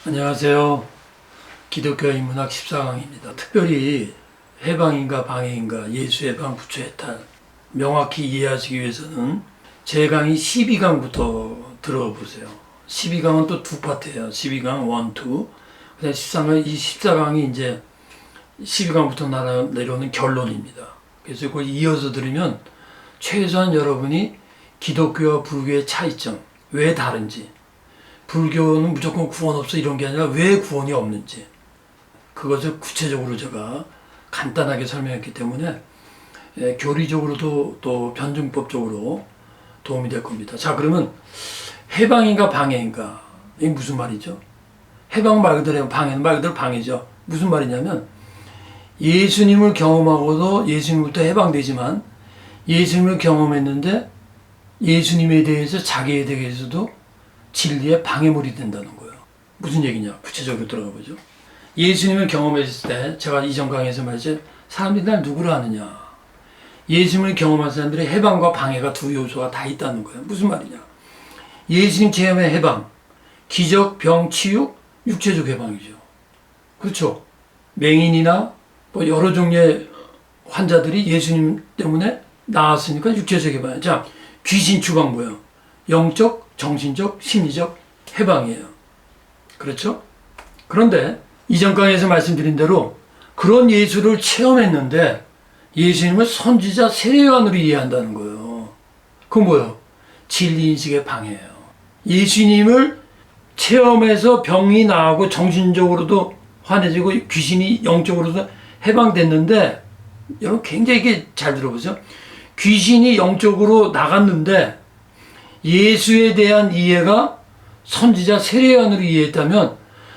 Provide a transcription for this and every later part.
안녕하세요. 기독교의 문학 14강입니다. 특별히 해방인가 방해인가, 예수 해방, 부처 해탈 명확히 이해하시기 위해서는 제 강의 12강부터 들어보세요. 12강은 또 두 파트예요. 12강 1, 2. 그다음 14강, 이 14강이 이제 12강부터 내려오는 결론입니다. 그래서 그걸 이어서 들으면 최소한 여러분이 기독교와 불교의 차이점, 왜 다른지, 불교는 무조건 구원 없어 이런 게 아니라 왜 구원이 없는지 그것을 구체적으로 제가 간단하게 설명했기 때문에 교리적으로도 또 변증법적으로 도움이 될 겁니다. 자, 그러면 해방인가 방해인가, 이게 무슨 말이죠? 해방 말 그대로 방해는 말 그대로 방해죠. 무슨 말이냐면 예수님을 경험하고도 예수님부터 해방되지만 예수님을 경험했는데 예수님에 대해서 자기에 대해서도 진리의 방해물이 된다는 거예요. 무슨 얘기냐? 구체적으로 들어가 보죠. 예수님을 경험했을 때 제가 이전 강의에서 말했죠. 사람들이 날 누구로 아느냐? 예수님을 경험한 사람들의 해방과 방해가 두 요소가 다 있다는 거예요. 무슨 말이냐? 예수님 체험의 해방, 기적, 병, 치유, 육체적 해방이죠. 그렇죠? 맹인이나 뭐 여러 종류의 환자들이 예수님 때문에 나았으니까 육체적 해방이에요. 자, 귀신 추방 뭐예요? 영적, 정신적, 심리적 해방이에요. 그렇죠? 그런데 이전 강의에서 말씀드린 대로 그런 예수를 체험했는데 예수님을 선지자 세례요한으로 이해한다는 거예요. 그건 뭐예요? 진리인식의 방해예요. 예수님을 체험해서 병이 나고 정신적으로도 환해지고 귀신이 영적으로도 해방됐는데, 여러분 굉장히 이게 잘 들어보세요. 귀신이 영적으로 나갔는데 예수에 대한 이해가 선지자 세례요한으로 이해했다면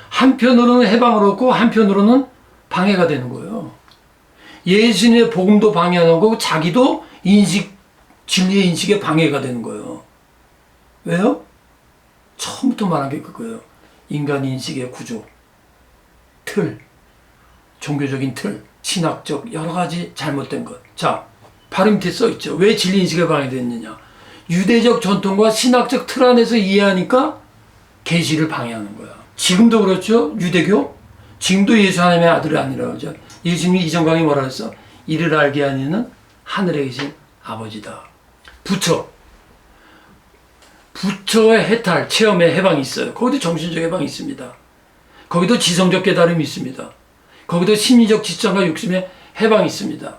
한편으로는 해방을 얻고 한편으로는 방해가 되는 거예요. 예수님의 복음도 방해하는 거고 자기도 진리의 인식에 방해가 되는 거예요. 왜요? 처음부터 말한 게 그거예요. 인간 인식의 구조, 틀, 종교적인 틀, 신학적 여러 가지 잘못된 것. 자, 바로 밑에 써 있죠. 왜 진리 인식에 방해됐느냐? 유대적 전통과 신학적 틀 안에서 이해하니까 계시를 방해하는 거야. 지금도 그렇죠. 유대교 지금도 예수 하나님의 아들이 아니라고 하죠. 예수님이 이전 강의 뭐라 했어? 이를 알게 하는 이는 하늘에 계신 아버지다. 부처의 해탈 체험의 해방이 있어요. 거기도 정신적 해방이 있습니다. 거기도 지성적 깨달음이 있습니다. 거기도 심리적 지성과 욕심의 해방이 있습니다.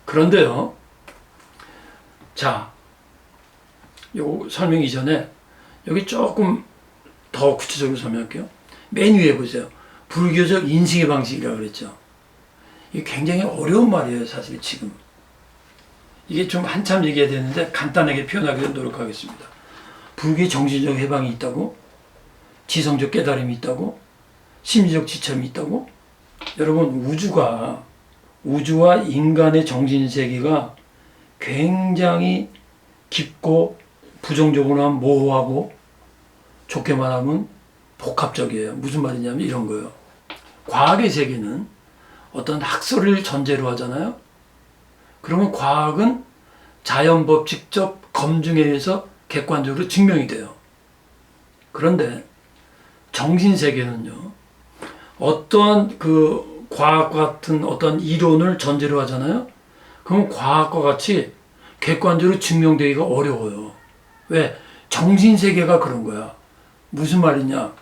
그런데요, 자, 요 설명 이전에 여기 조금 더 구체적으로 설명할게요. 맨 위에 보세요. 불교적 인식의 방식이라고 그랬죠. 이게 굉장히 어려운 말이에요, 사실 지금. 이게 좀 한참 얘기해야 되는데 간단하게 표현하기 노력하겠습니다. 불교의 정신적 해방이 있다고, 지성적 깨달음이 있다고, 심리적 지참이 있다고. 여러분, 우주와 인간의 정신세계가 굉장히 깊고 부정적으로 하면 모호하고 좋게 말하면 복합적이에요. 무슨 말이냐면 이런 거예요. 과학의 세계는 어떤 학설을 전제로 하잖아요. 그러면 과학은 자연법 직접 검증에 의해서 객관적으로 증명이 돼요. 그런데 정신세계는요, 어떠한 그 과학 같은 어떤 이론을 전제로 하잖아요. 그럼 과학과 같이 객관적으로 증명되기가 어려워요. 왜? 정신세계가 그런 거야. 무슨 말이냐?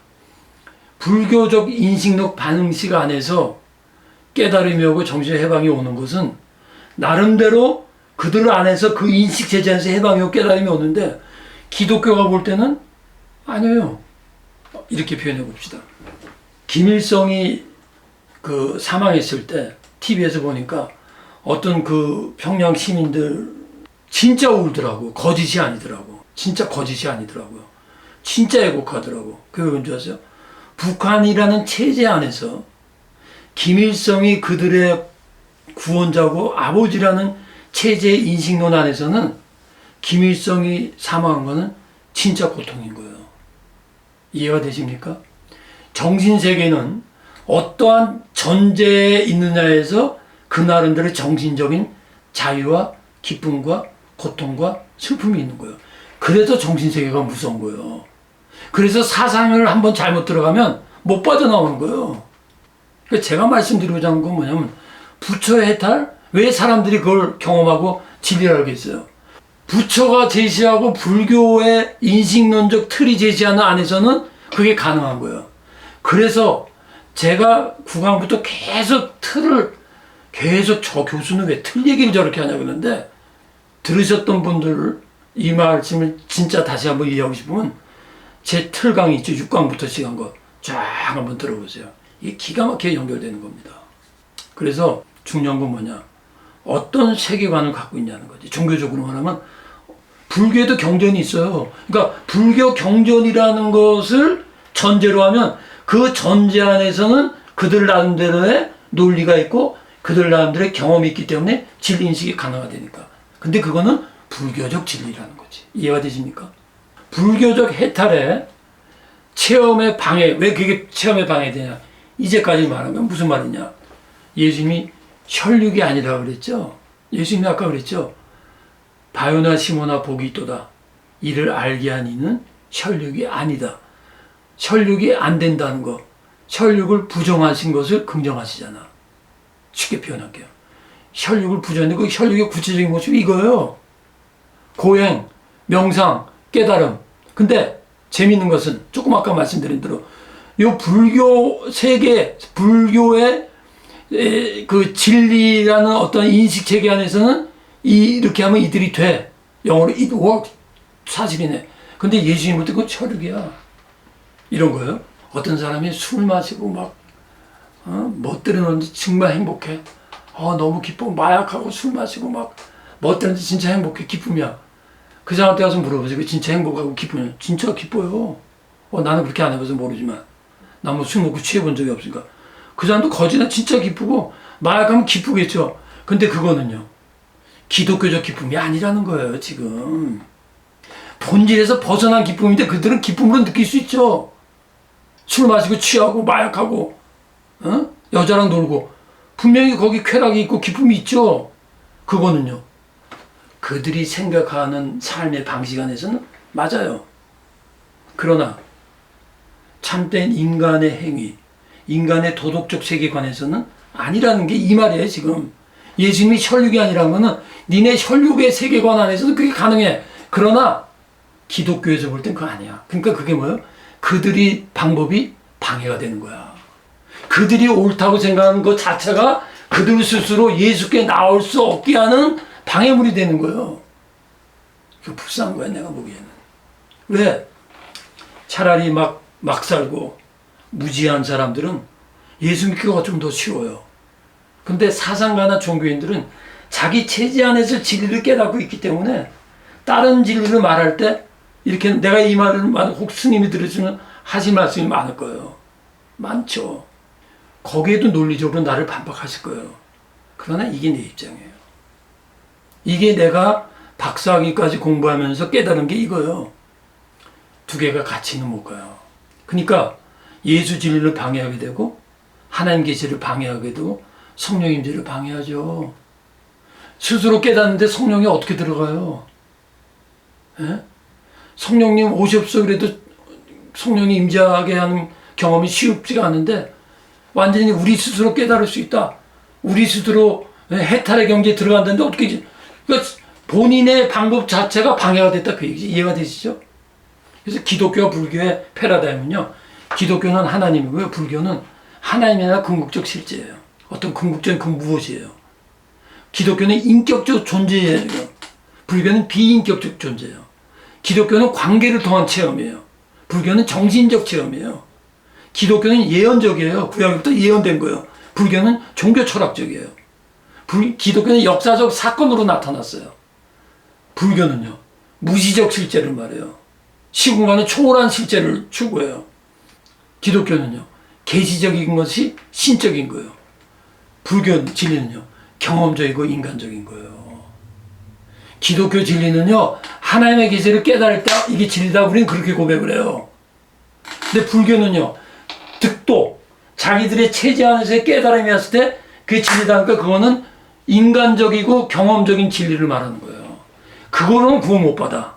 불교적 인식력 반응식 안에서 깨달음이 오고 정신 해방이 오는 것은 나름대로 그들 안에서 그 인식 체제에서 해방이 오고 깨달음이 오는데 기독교가 볼 때는 아니에요. 이렇게 표현해 봅시다. 김일성이 그 사망했을 때 TV에서 보니까 어떤 그 평양 시민들 진짜 울더라고. 거짓이 아니더라고. 진짜 거짓이 아니더라고요. 진짜 애국하더라고. 그게 뭔지 아세요? 북한이라는 체제 안에서 김일성이 그들의 구원자고 아버지라는 체제의 인식론 안에서는 김일성이 사망한 거는 진짜 고통인 거예요. 이해가 되십니까? 정신세계는 어떠한 전제에 있느냐에서 그 나름대로 정신적인 자유와 기쁨과 고통과 슬픔이 있는 거예요. 그래서 정신세계가 무서운 거예요. 그래서 사상을 한번 잘못 들어가면 못 빠져나오는 거예요. 그러니까 제가 말씀드리고자 하는 건 뭐냐면 부처의 해탈? 왜 사람들이 그걸 경험하고 진리를 알겠어요? 부처가 제시하고 불교의 인식론적 틀이 제시하는 안에서는 그게 가능한 거예요. 그래서 제가 구강부터 계속 저 교수는 왜 틀 얘기를 저렇게 하냐 그러는데, 들으셨던 분들 이 말씀을 진짜 다시 한번 이해하고 싶으면 제 틀 강의 있죠. 6강부터 시간 거 쫙 한번 들어보세요. 이게 기가 막히게 연결되는 겁니다. 그래서 중요한 건 뭐냐, 어떤 세계관을 갖고 있냐는 거지. 종교적으로 말하면 불교에도 경전이 있어요. 그러니까 불교 경전이라는 것을 전제로 하면 그 전제 안에서는 그들 나름대로의 논리가 있고 그들 나름대로의 경험이 있기 때문에 진리 인식이 가능하다니까. 근데 그거는 불교적 진리라는 거지. 이해가 되십니까? 불교적 해탈에 체험의 방해, 왜 그게 체험의 방해되냐? 이제까지 말하면 무슨 말이냐? 예수님이 혈육이 아니라고 그랬죠? 예수님이 아까 그랬죠? 바요나 시모나 복이 있도다. 이를 알게 한 이는 혈육이 아니다. 혈육이 안 된다는 거, 혈육을 부정하신 것을 긍정하시잖아. 쉽게 표현할게요. 혈육을 부정했는데 그 혈육의 구체적인 모습이 이거예요. 고행, 명상, 깨달음. 근데 재밌는 것은 조금 아까 말씀드린 대로 이 불교 세계, 불교의 그 진리라는 어떤 인식 체계 안에서는 이렇게 하면 이들이 돼. 영어로 it works. 사실이네. 근데 예수님한테 그건 혈육이야. 이런 거예요. 어떤 사람이 술 마시고 막 멋들어놓는데 정말 행복해. 너무 기뻐. 마약하고 술 마시고 막 멋들어놓는데 진짜 행복해. 기쁨이야. 그 사람한테 가서 물어보세요. 그 진짜 행복하고 기쁘냐? 진짜 기뻐요. 나는 그렇게 안 해봐서 모르지만 나 뭐 술 먹고 취해본 적이 없으니까. 그 사람도 거지나 진짜 기쁘고 마약하면 기쁘겠죠. 근데 그거는요, 기독교적 기쁨이 아니라는 거예요. 지금 본질에서 벗어난 기쁨인데 그들은 기쁨으로 느낄 수 있죠. 술 마시고 취하고 마약하고 여자랑 놀고 분명히 거기 쾌락이 있고 기쁨이 있죠. 그거는요, 그들이 생각하는 삶의 방식 안에서는 맞아요. 그러나 참된 인간의 행위, 인간의 도덕적 세계관에서는 아니라는 게 이 말이에요. 지금 예수님이 혈육이 아니라는 거는 니네 혈육의 세계관 안에서도 그게 가능해. 그러나 기독교에서 볼 땐 그거 아니야. 그러니까 그게 뭐예요? 그들이 방법이 방해가 되는 거야. 그들이 옳다고 생각하는 것 자체가 그들 스스로 예수께 나올 수 없게 하는 방해물이 되는 거예요. 그거 불쌍한 거야, 내가 보기에는. 왜? 차라리 막 살고 무지한 사람들은 예수 믿기가 좀 더 쉬워요. 근데 사상가나 종교인들은 자기 체제 안에서 진리를 깨닫고 있기 때문에 다른 진리를 말할 때 이렇게 내가 이 말을 혹 스님이 들으시면 하실 말씀이 많을 거예요. 많죠. 거기에도 논리적으로 나를 반박하실 거예요. 그러나 이게 내 입장이에요. 이게 내가 박사학위까지 공부하면서 깨달은 게 이거예요. 두 개가 같이는 못 가요. 그러니까 예수 진리를 방해하게 되고 하나님 계시를 방해하게 되고 성령 임재를 방해하죠. 스스로 깨닫는데 성령이 어떻게 들어가요? 예? 성령님 오십시오 그래도 성령이 임재하게 하는 경험이 쉽지가 않은데 완전히 우리 스스로 깨달을 수 있다. 우리 스스로 해탈의 경지에 들어간다는데 어떻게, 그러니까 본인의 방법 자체가 방해가 됐다 그 얘기지. 이해가 되시죠? 그래서 기독교와 불교의 패러다임은요, 기독교는 하나님이고요, 불교는 하나님이 아니라 궁극적 실제예요. 어떤 궁극적인 그 무엇이에요. 기독교는 인격적 존재예요. 불교는 비인격적 존재예요. 기독교는 관계를 통한 체험이에요. 불교는 정신적 체험이에요. 기독교는 예언적이에요. 구약부터 예언된 거예요. 불교는 종교 철학적이에요. 기독교는 역사적 사건으로 나타났어요. 불교는요, 무시적 실제를 말해요. 시공간의 초월한 실제를 추구해요. 기독교는요, 계시적인 것이 신적인 거예요. 불교 진리는요, 경험적이고 인간적인 거예요. 기독교 진리는요, 하나님의 계시를 깨달을 때 이게 진리다, 우리는 그렇게 고백을 해요. 근데 불교는요, 득도, 자기들의 체제 안에서의 깨달음이 왔을 때 그게 진리다니까 그거는 인간적이고 경험적인 진리를 말하는 거예요. 그거로는 구원 못 받아.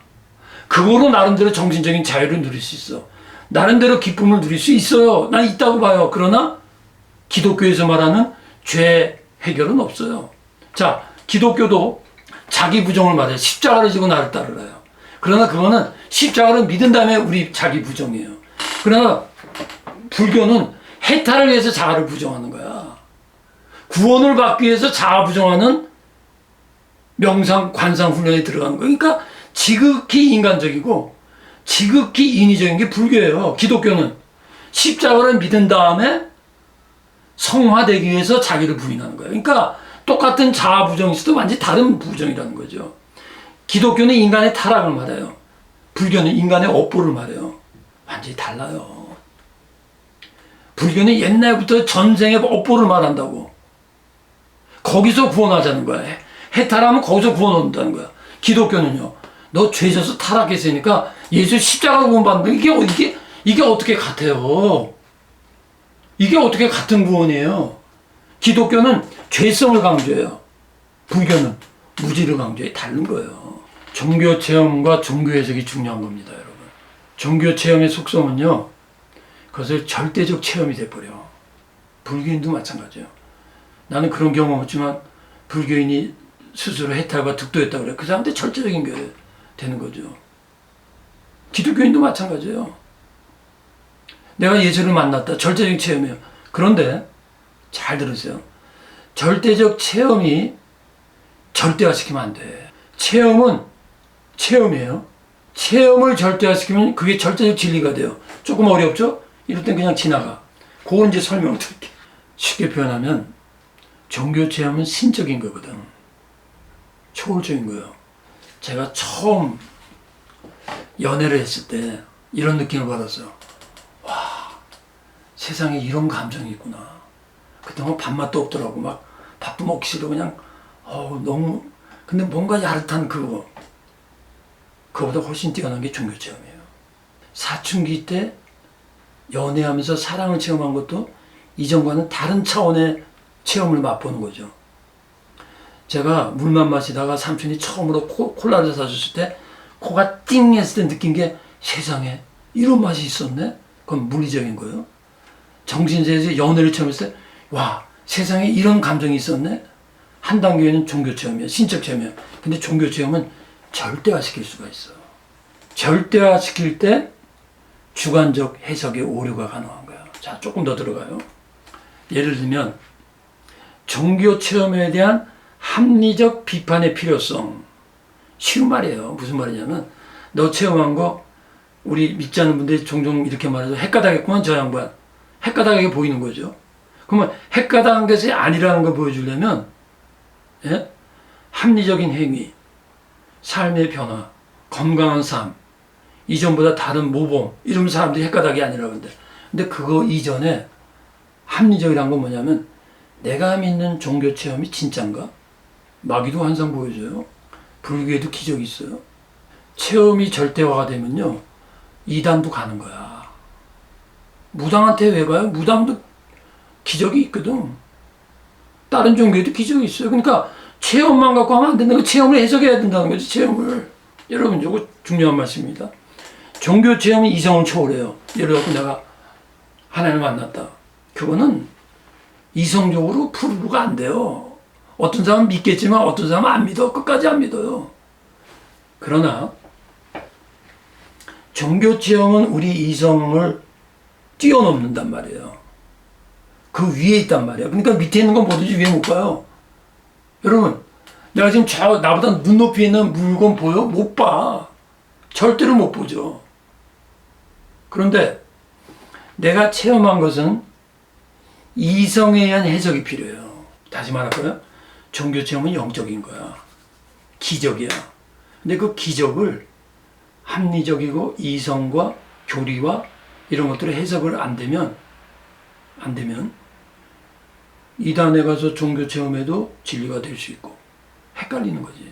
그거로 나름대로 정신적인 자유를 누릴 수 있어. 나름대로 기쁨을 누릴 수 있어요. 난 있다고 봐요. 그러나 기독교에서 말하는 죄 해결은 없어요. 자, 기독교도 자기 부정을 말해요. 십자가를 지고 나를 따르라요. 그러나 그거는 십자가를 믿은 다음에 우리 자기 부정이에요. 그러나 불교는 해탈을 위해서 자아를 부정하는 거야. 구원을 받기 위해서 자아 부정하는 명상, 관상 훈련에 들어가는 거예요. 그러니까 지극히 인간적이고 지극히 인위적인 게 불교예요. 기독교는 십자가를 믿은 다음에 성화되기 위해서 자기를 부인하는 거예요. 그러니까 똑같은 자아 부정이 있어도 완전히 다른 부정이라는 거죠. 기독교는 인간의 타락을 말해요. 불교는 인간의 업보를 말해요. 완전히 달라요. 불교는 옛날부터 전생의 업보를 말한다고. 거기서 구원하자는 거야. 해탈하면 거기서 구원 얻는다는 거야. 기독교는요, 너 죄져서 타락했으니까 예수 십자가 구원받는 이게 어떻게 같아요? 이게 어떻게 같은 구원이에요? 기독교는 죄성을 강조해요. 불교는 무지를 강조해. 다른 거예요. 종교 체험과 종교 해석이 중요한 겁니다, 여러분. 종교 체험의 속성은요, 그것을 절대적 체험이 돼버려. 불교인도 마찬가지예요. 나는 그런 경험 없지만 불교인이 스스로 해탈과 득도했다 그래. 그 사람한테 절대적인 게 되는 거죠. 기독교인도 마찬가지예요. 내가 예수를 만났다. 절대적인 체험이에요. 그런데 잘 들으세요. 절대적 체험이 절대화시키면 안 돼. 체험은 체험이에요. 체험을 절대화시키면 그게 절대적 진리가 돼요. 조금 어렵죠? 이럴 땐 그냥 지나가. 그건 이제 설명드릴게요. 쉽게 표현하면 종교 체험은 신적인 거거든. 초월적인 거예요. 제가 처음 연애를 했을 때 이런 느낌을 받았어요. 와, 세상에 이런 감정이 있구나. 그동안 밥맛도 없더라고. 막 밥도 먹기 싫어. 그냥 너무, 근데 뭔가 야릇한 그거보다 훨씬 뛰어난 게 종교 체험이에요. 사춘기 때 연애하면서 사랑을 체험한 것도 이전과는 다른 차원의 체험을 맛보는 거죠. 제가 물만 마시다가 삼촌이 처음으로 콜라를 사줬을 때 코가 띵 했을 때 느낀 게 세상에 이런 맛이 있었네? 그건 물리적인 거예요. 정신세에서 연애를 체험했을 때 와, 세상에 이런 감정이 있었네? 한 단계는 종교 체험이에요. 신적 체험이에요. 근데 종교 체험은 절대화시킬 수가 있어요. 절대화시킬 때 주관적 해석의 오류가 가능한 거예요. 자, 조금 더 들어가요. 예를 들면 종교 체험에 대한 합리적 비판의 필요성. 쉬운 말이에요. 무슨 말이냐면 너 체험한 거 우리 믿지 않는 분들이 종종 이렇게 말해서 헷가닥했구만 저 양반. 헷가닥하게 보이는 거죠. 그러면 헷가닥한 것이 아니라는 걸 보여주려면 합리적인 행위, 삶의 변화, 건강한 삶, 이전보다 다른 모범 이런 사람들이 헷가닥이 아니라고 하는데 근데 그거 이전에 합리적이란 건 뭐냐면 내가 믿는 종교 체험이 진짠가? 마귀도 환상 보여줘요. 불교에도 기적이 있어요. 체험이 절대화가 되면요 이단도 가는 거야. 무당한테 왜 가요? 무당도 기적이 있거든. 다른 종교에도 기적이 있어요. 그러니까 체험만 갖고 하면 안 된다는 거. 체험을 해석해야 된다는 거지. 체험을. 여러분 이거 중요한 말씀입니다. 종교 체험이 이성을 초월해요. 예를 들어 내가 하나님을 만났다. 그거는 이성적으로 프루브가 안 돼요. 어떤 사람은 믿겠지만 어떤 사람은 안 믿어. 끝까지 안 믿어요. 그러나 종교 체험은 우리 이성을 뛰어넘는단 말이에요. 그 위에 있단 말이에요. 그러니까 밑에 있는 건 뭐든지 위에 못 봐요. 여러분, 내가 지금 나보다 눈높이에 있는 물건 보여? 못 봐. 절대로 못 보죠. 그런데 내가 체험한 것은 이성에 의한 해석이 필요해요. 다시 말할까요? 종교 체험은 영적인 거야. 기적이야. 근데 그 기적을 합리적이고 이성과 교리와 이런 것들을 해석을 안 되면 이단에 가서 종교 체험해도 진리가 될 수 있고 헷갈리는 거지.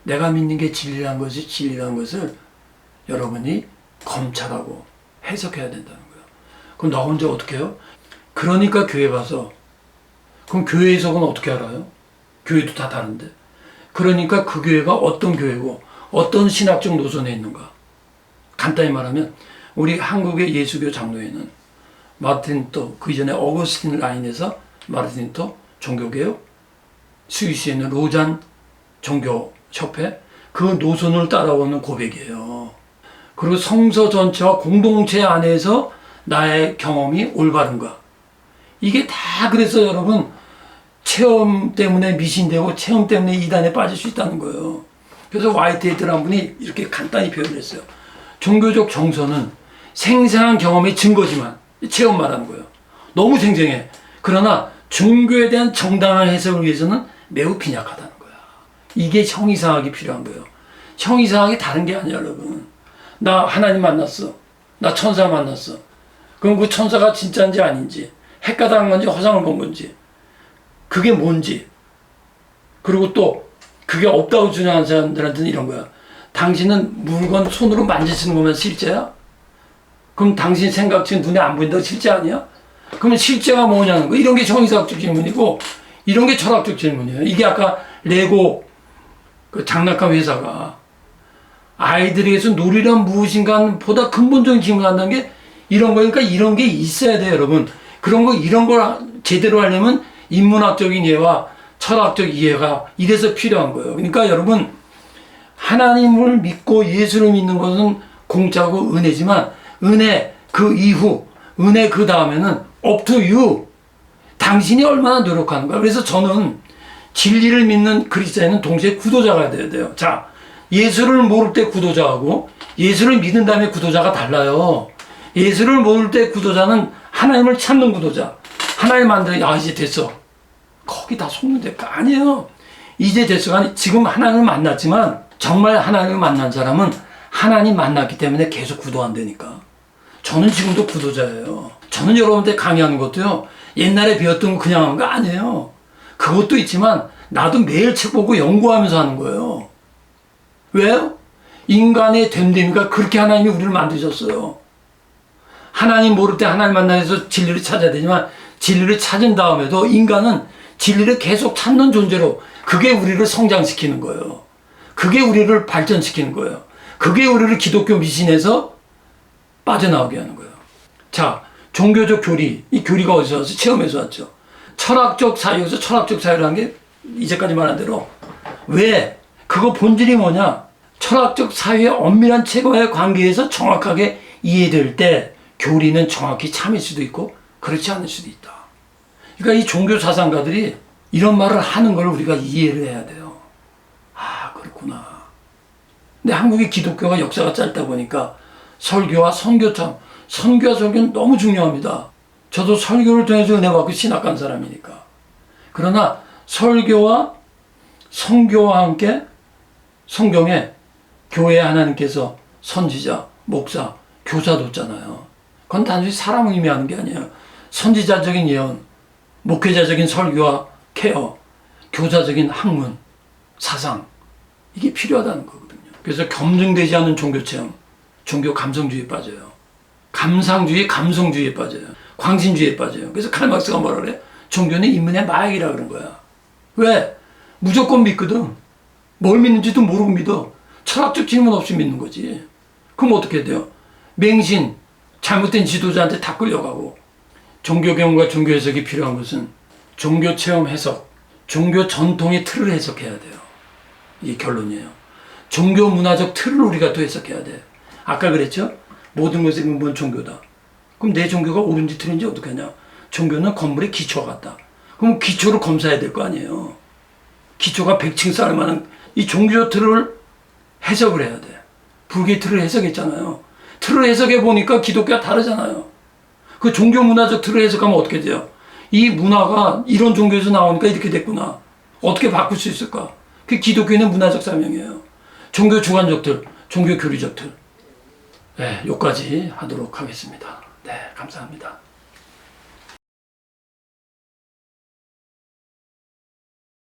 내가 믿는 게 진리란 것을 여러분이 검찰하고 해석해야 된다는 거예요. 그럼 나 혼자 어떻게 해요? 그러니까 교회 가서 그럼 교회 해석은 어떻게 알아요? 교회도 다 다른데. 그러니까 그 교회가 어떤 교회고 어떤 신학적 노선에 있는가. 간단히 말하면 우리 한국의 예수교 장로회는 마르틴 루터, 그 이전에 어거스틴 라인에서 마르틴 루터 종교개혁, 스위스에 있는 로잔 종교협회, 그 노선을 따라오는 고백이에요. 그리고 성서 전체와 공동체 안에서 나의 경험이 올바른가. 이게 다 그래서 여러분 체험 때문에 미신되고 체험 때문에 이단에 빠질 수 있다는 거예요. 그래서 화이트헤드라는 분이 이렇게 간단히 표현을 했어요. 종교적 정서는 생생한 경험의 증거지만 체험 말하는 거예요. 너무 생생해. 그러나 종교에 대한 정당한 해석을 위해서는 매우 빈약하다는 거야. 이게 형이상학이 필요한 거예요. 형이상학이 다른 게 아니야, 여러분. 나 하나님 만났어. 나 천사 만났어. 그럼 그 천사가 진짜인지 아닌지, 헷가당한 건지 허상을 본 건지, 그게 뭔지, 그리고 또 그게 없다고 주장하는 사람들한테는 이런 거야. 당신은 물건 손으로 만지시는 거면 실제야? 그럼 당신 생각지 눈에 안 보인다고 실제 아니야? 그러면 실제가 뭐냐는 거. 이런 게 정의사학적 질문이고 이런 게 철학적 질문이에요. 이게 아까 레고 그 장난감 회사가 아이들에게서 놀이란 무엇인가 보다 근본적인 질문을 한다는 게 이런 거니까 이런 게 있어야 돼요, 여러분. 그런 거 이런 걸 제대로 하려면 인문학적인 이해와 철학적 이해가 이래서 필요한 거예요. 그러니까 여러분 하나님을 믿고 예수를 믿는 것은 공짜고 은혜지만 은혜 그 이후 은혜 그 다음에는 up to you. 당신이 얼마나 노력하는가. 그래서 저는 진리를 믿는 그리스도인은 동시에 구도자가 돼야 돼요. 자, 예수를 모를 때 구도자하고 예수를 믿은 다음에 구도자가 달라요. 예수를 모를 때 구도자는 하나님을 찾는 구도자. 하나님 만들어, 야, 이제 됐어. 거기 다 속는 데가 아니에요. 이제 됐어가 아니, 지금 하나님을 만났지만 정말 하나님을 만난 사람은 하나님 만났기 때문에 계속 구도한다니까. 저는 지금도 구도자예요. 저는 여러분한테 강의하는 것도요, 옛날에 배웠던 거 그냥 하는 거 아니에요. 그것도 있지만 나도 매일 책 보고 연구하면서 하는 거예요. 왜요? 인간의 됨됨이가 그렇게 하나님이 우리를 만드셨어요. 하나님 모를 때 하나님 만나서 진리를 찾아야 되지만 진리를 찾은 다음에도 인간은 진리를 계속 찾는 존재로, 그게 우리를 성장시키는 거예요. 그게 우리를 발전시키는 거예요. 그게 우리를 기독교 미신에서 빠져나오게 하는 거예요. 자, 종교적 교리, 이 교리가 어디서 왔어? 체험에서 왔죠. 철학적 사유에서 철학적 사유라는 게 이제까지 말한 대로 왜? 그거 본질이 뭐냐? 철학적 사유의 엄밀한 체과의 관계에서 정확하게 이해될 때 교리는 정확히 참일 수도 있고 그렇지 않을 수도 있다. 그러니까 이 종교 사상가들이 이런 말을 하는 걸 우리가 이해를 해야 돼요. 아, 그렇구나. 근데 한국의 기독교가 역사가 짧다 보니까 설교와 선교참, 선교와 설교는 너무 중요합니다. 저도 설교를 통해서 은혜 받고 신학 간 사람이니까. 그러나 설교와 선교와 함께 성경에 교회 하나님께서 선지자, 목사, 교사 뒀잖아요. 그건 단순히 사람을 의미하는 게 아니에요. 선지자적인 예언, 목회자적인 설교와 케어, 교사적인 학문, 사상, 이게 필요하다는 거거든요. 그래서 검증되지 않은 종교체험, 종교 감성주의에 빠져요. 감상주의, 감성주의에 빠져요. 광신주의에 빠져요. 그래서 칼막스가 뭐라 그래? 종교는 인문의 마약이라 그런 거야. 왜? 무조건 믿거든. 뭘 믿는지도 모르고 믿어. 철학적 질문 없이 믿는 거지. 그럼 어떻게 돼요? 맹신, 잘못된 지도자한테 다 끌려가고. 종교 경험과 종교 해석이 필요한 것은 종교 체험 해석, 종교 전통의 틀을 해석해야 돼요. 이게 결론이에요. 종교 문화적 틀을 우리가 또 해석해야 돼. 아까 그랬죠? 모든 것의 근본 종교다. 그럼 내 종교가 옳은지 틀린지 어떻게 하냐? 종교는 건물의 기초가 같다. 그럼 기초를 검사해야 될 거 아니에요. 기초가 100층 쌓을 만한 이 종교 틀을 해석을 해야 돼. 불교의 틀을 해석했잖아요. 틀을 해석해 보니까 기독교가 다르잖아요. 그 종교 문화적 틀을 해석하면 어떻게 돼요? 이 문화가 이런 종교에서 나오니까 이렇게 됐구나. 어떻게 바꿀 수 있을까? 그게 기독교인의 문화적 사명이에요. 종교 주관적 틀, 종교 교리적 틀. 네, 여기까지 하도록 하겠습니다. 네, 감사합니다.